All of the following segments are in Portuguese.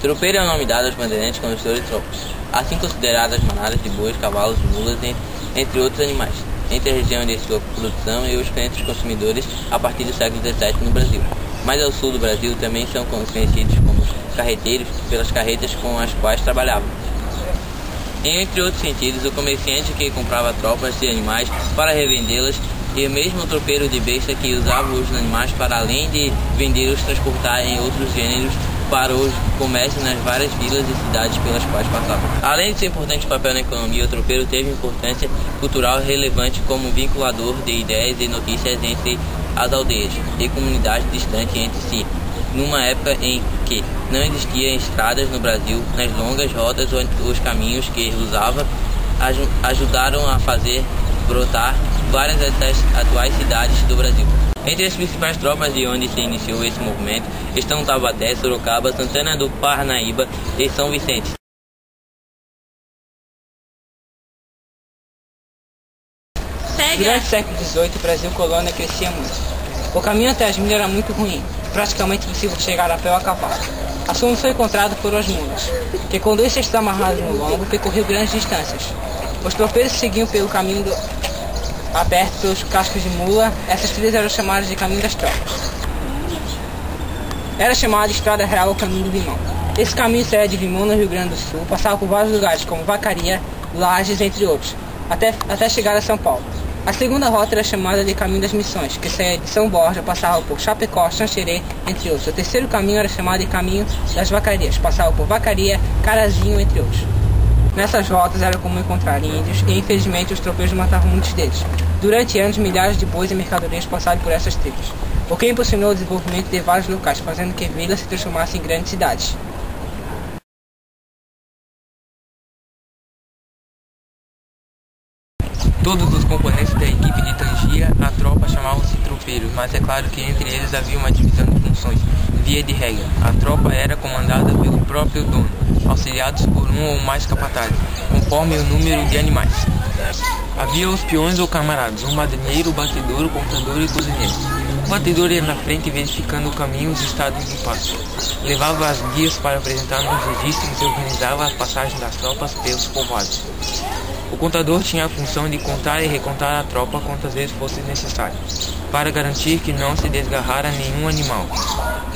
Tropeiro é o nome dado aos bandeirantes condutores de tropas, assim consideradas manadas de bois, cavalos, mulas, entre outros animais, entre a região de sua produção e os clientes consumidores a partir do século XVII no Brasil. Mais ao sul do Brasil também são conhecidos como carreteiros pelas carretas com as quais trabalhavam. Entre outros sentidos, o comerciante que comprava tropas de animais para revendê-las e mesmo o tropeiro de besta que usava os animais para, além de vendê-los, transportar em outros gêneros para os comércios nas várias vilas e cidades pelas quais passava. Além de seu importante papel na economia, o tropeiro teve importância cultural relevante como vinculador de ideias e notícias entre as aldeias e comunidades distantes entre si. Numa época em que não existiam estradas no Brasil, nas longas rotas os caminhos que usava ajudaram a fazer brotar várias das atuais cidades do Brasil. Entre as principais tropas de onde se iniciou esse movimento estão Taubaté, Sorocaba, Santana do Parnaíba e São Vicente. Durante o século XVIII, o Brasil colônia crescia muito. O caminho até as minas era muito ruim, praticamente impossível chegar a pé ou a cavalo. A solução encontrada foram as mulas, que com 2 cestos amarrados no lombo percorriam grandes distâncias. Os tropeiros seguiam pelo caminho aberto pelos cascos de mula. Essas trilhas eram chamadas de caminho das tropas. Era chamada de Estrada Real ou Caminho do Vimão. Esse caminho saía de Vimão, no Rio Grande do Sul, passava por vários lugares como Vacaria, Lages, entre outros, até chegar a São Paulo. A segunda rota era chamada de Caminho das Missões, que saía de São Borja, passava por Chapecó, Xanxerê, entre outros. O terceiro caminho era chamado de Caminho das Vacarias, passava por Vacaria, Carazinho, entre outros. Nessas rotas era comum encontrar índios e, infelizmente, os tropeiros matavam muitos deles. Durante anos, milhares de bois e mercadorias passaram por essas trilhas, o que impulsionou o desenvolvimento de vários locais, fazendo que vilas se transformassem em grandes cidades. Todos os componentes da equipe de Tangia, a tropa, chamavam-se tropeiros, mas é claro que entre eles havia uma divisão de funções. Via de regra, a tropa era comandada pelo próprio dono, auxiliados por um ou mais capatazes, conforme o número de animais. Havia os peões ou camaradas, o madrinheiro, o batedor, o contador e o cozinheiro. O batedor ia na frente verificando o caminho e os estados do passo. Levava as guias para apresentar nos registros e organizava as passagens das tropas pelos povoados. O contador tinha a função de contar e recontar a tropa quantas vezes fosse necessário, para garantir que não se desgarrara nenhum animal.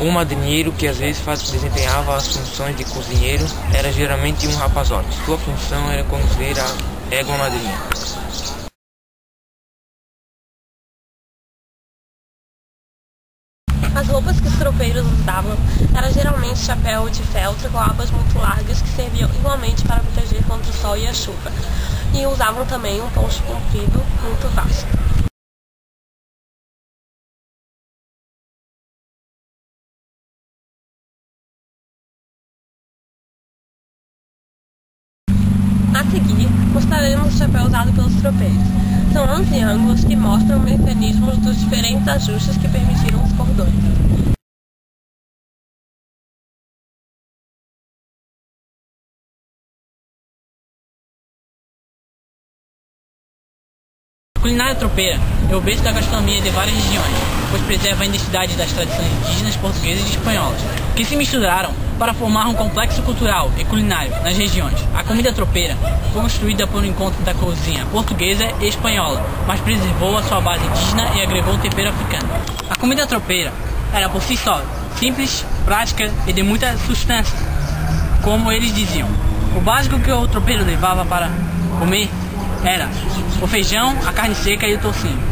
O madrinheiro, que às vezes desempenhava as funções de cozinheiro, era geralmente um rapazote. Sua função era conduzir a égua madrinha. As roupas que os tropeiros usavam eram geralmente chapéu de feltro com abas muito largas que serviam igualmente para proteger contra o sol e a chuva. E usavam também um poncho comprido muito vasto. A seguir, mostraremos o chapéu usado pelos tropeiros. São 11 ângulos que mostram mecanismos dos diferentes ajustes que permitiram os cordões. A culinária tropeira é o berço da gastronomia de várias regiões, pois preserva a identidade das tradições indígenas, portuguesas e espanholas, que se misturaram para formar um complexo cultural e culinário nas regiões. A comida tropeira foi construída por um encontro da cozinha portuguesa e espanhola, mas preservou a sua base indígena e agregou um tempero africano. A comida tropeira era por si só simples, prática e de muita substância, como eles diziam. O básico que o tropeiro levava para comer era o feijão, a carne seca e o toucinho.